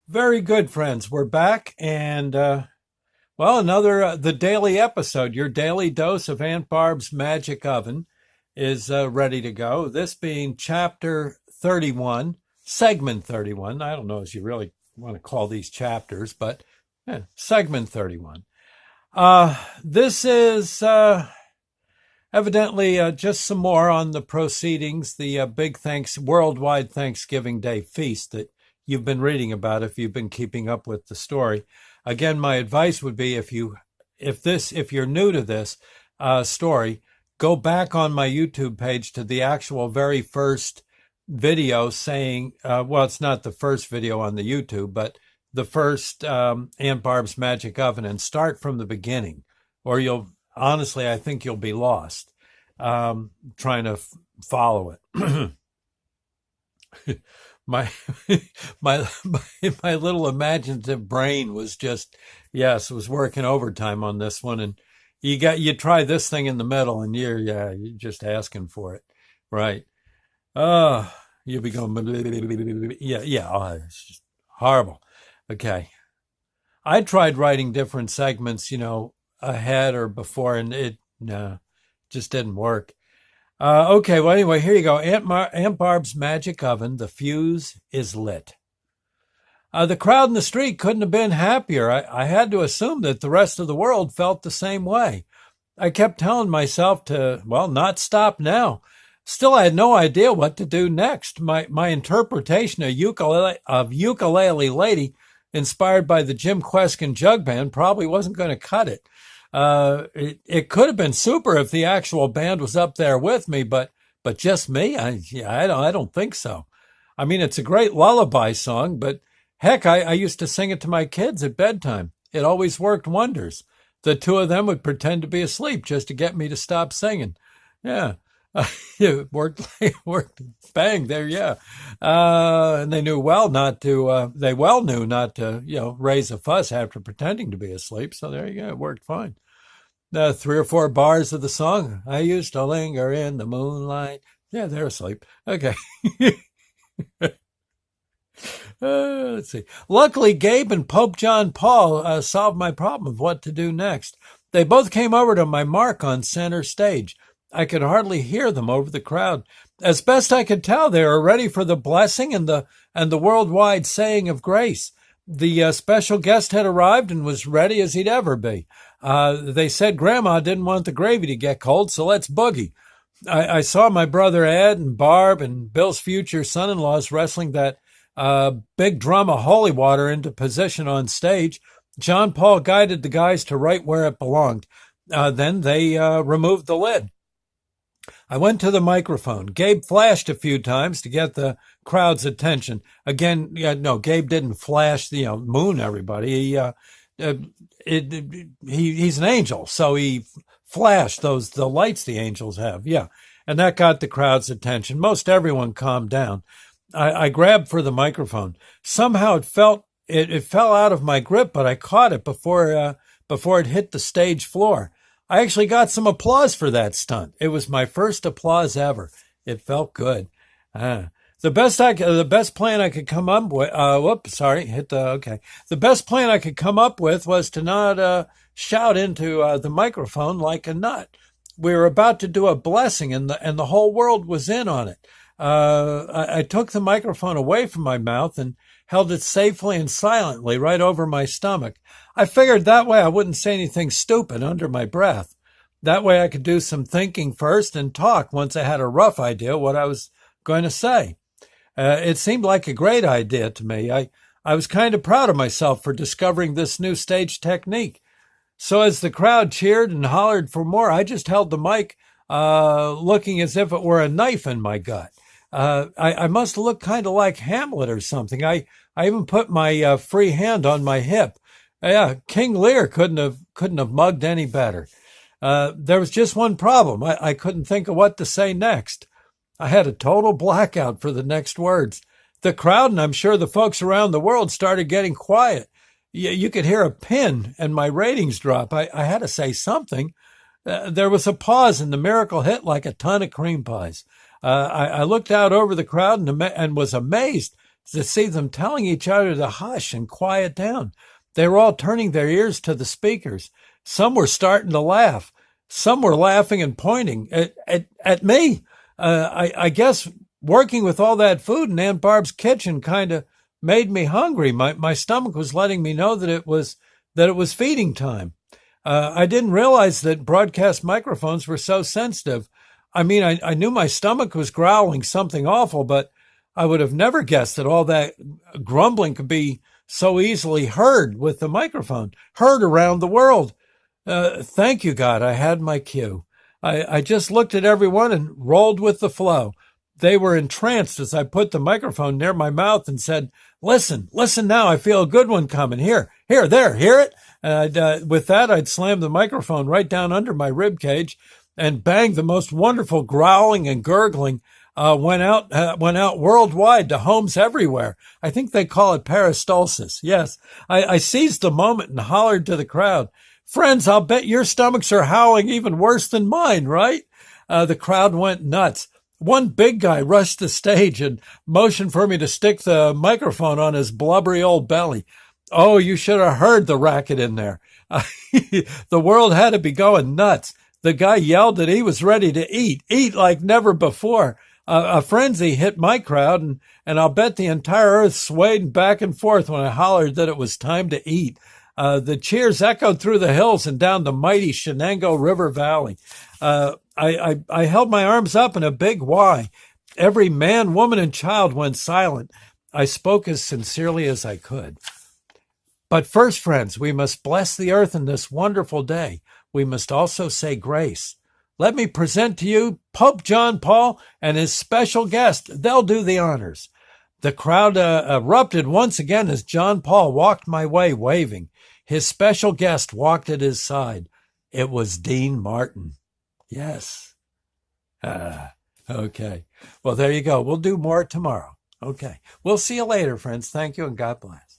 Very good, friends. We're back, and well, another the daily episode. Your daily dose of Aunt Barb's Magic Oven is ready to go. This being chapter 31, segment 31. I don't know if you really want to call these chapters, but segment 31. This is evidently just some more on the proceedings, the big worldwide Thanksgiving Day feast that you've been reading about if you've been keeping up with the story. Again, my advice would be if you're new to this story, go back on my YouTube page to the actual very first video saying, well, it's not the first video on the YouTube, but the first Aunt Barb's Magic Oven, and start from the beginning, or honestly, I think you'll be lost trying to follow it. my, my little imaginative brain was was working overtime on this one, and you try this thing in the middle, and you're just asking for it, right? You'll be going, oh, it's just horrible. Okay. I tried writing different segments, ahead or before, and it just didn't work. Okay, well, anyway, here you go. Aunt Barb's Magic Oven, the fuse is lit. The crowd in the street couldn't have been happier. I had to assume that the rest of the world felt the same way. I kept telling myself to, well, not stop now. Still, I had no idea what to do next. My interpretation of Ukulele Lady, inspired by the Jim Kweskin Jug Band, probably wasn't going to cut it. It could have been super if the actual band was up there with me, but just me? I don't think so. I mean, it's a great lullaby song, but heck, I used to sing it to my kids at bedtime. It always worked wonders. The two of them would pretend to be asleep just to get me to stop singing. Yeah. It worked bang there. Yeah. And they knew well not to, they well knew not to, raise a fuss after pretending to be asleep. So there you go. It worked fine. 3 or 4 bars of the song. I used to linger in the moonlight. Yeah, they're asleep. Okay. Let's see. Luckily, Gabe and Pope John Paul solved my problem of what to do next. They both came over to my mark on center stage. I could hardly hear them over the crowd. As best I could tell, they were ready for the blessing and the worldwide saying of grace. The special guest had arrived and was ready as he'd ever be. They said Grandma didn't want the gravy to get cold, so let's boogie. I saw my brother Ed and Barb and Bill's future son-in-laws wrestling that big drum of holy water into position on stage. John Paul guided the guys to right where it belonged. Then they removed the lid. I went to the microphone. Gabe flashed a few times to get the crowd's attention. Again, no, Gabe didn't flash, moon everybody. He's an angel, so he flashed the lights the angels have. Yeah, and that got the crowd's attention. Most everyone calmed down. I grabbed for the microphone. Somehow it fell out of my grip, but I caught it before it hit the stage floor. I actually got some applause for that stunt. It was my first applause ever. It felt good. The best plan I could come up with, The best plan I could come up with was to not shout into the microphone like a nut. We were about to do a blessing, and the whole world was in on it. I took the microphone away from my mouth and held it safely and silently right over my stomach. I figured that way I wouldn't say anything stupid under my breath. That way I could do some thinking first and talk once I had a rough idea what I was going to say. It seemed like a great idea to me. I was kind of proud of myself for discovering this new stage technique. So as the crowd cheered and hollered for more, I just held the mic, looking as if it were a knife in my gut. I must look kind of like Hamlet or something. I even put my free hand on my hip. Yeah, King Lear couldn't have mugged any better. There was just one problem. I couldn't think of what to say next. I had a total blackout for the next words. The crowd, and I'm sure the folks around the world, started getting quiet. You could hear a pin and my ratings drop. I had to say something. There was a pause and the miracle hit like a ton of cream pies. I looked out over the crowd and was amazed to see them telling each other to hush and quiet down. They were all turning their ears to the speakers. Some were starting to laugh. Some were laughing and pointing at me. I guess working with all that food in Aunt Barb's kitchen kind of made me hungry. My stomach was letting me know that it was feeding time. I didn't realize that broadcast microphones were so sensitive. I mean, I knew my stomach was growling something awful, but I would have never guessed that all that grumbling could be so easily heard with the microphone, heard around the world. Thank you, God. I had my cue. I just looked at everyone and rolled with the flow. They were entranced as I put the microphone near my mouth and said, listen now. I feel a good one coming. Here, there, hear it? And with that, I'd slam the microphone right down under my rib cage, and bang, the most wonderful growling and gurgling went out worldwide to homes everywhere. I think they call it peristalsis. Yes, I seized the moment and hollered to the crowd, friends, I'll bet your stomachs are howling even worse than mine, right? The crowd went nuts. One big guy rushed the stage and motioned for me to stick the microphone on his blubbery old belly. Oh, you should have heard the racket in there. The world had to be going nuts. The guy yelled that he was ready to eat like never before. A frenzy hit my crowd, and I'll bet the entire earth swayed back and forth when I hollered that it was time to eat. The cheers echoed through the hills and down the mighty Shenango River Valley. I held my arms up in a big Y. Every man, woman, and child went silent. I spoke as sincerely as I could. But first, friends, we must bless the earth in this wonderful day. We must also say grace. Let me present to you Pope John Paul and his special guest. They'll do the honors. The crowd erupted once again as John Paul walked my way waving. His special guest walked at his side. It was Dean Martin. Yes. Okay. Well, there you go. We'll do more tomorrow. Okay. We'll see you later, friends. Thank you and God bless.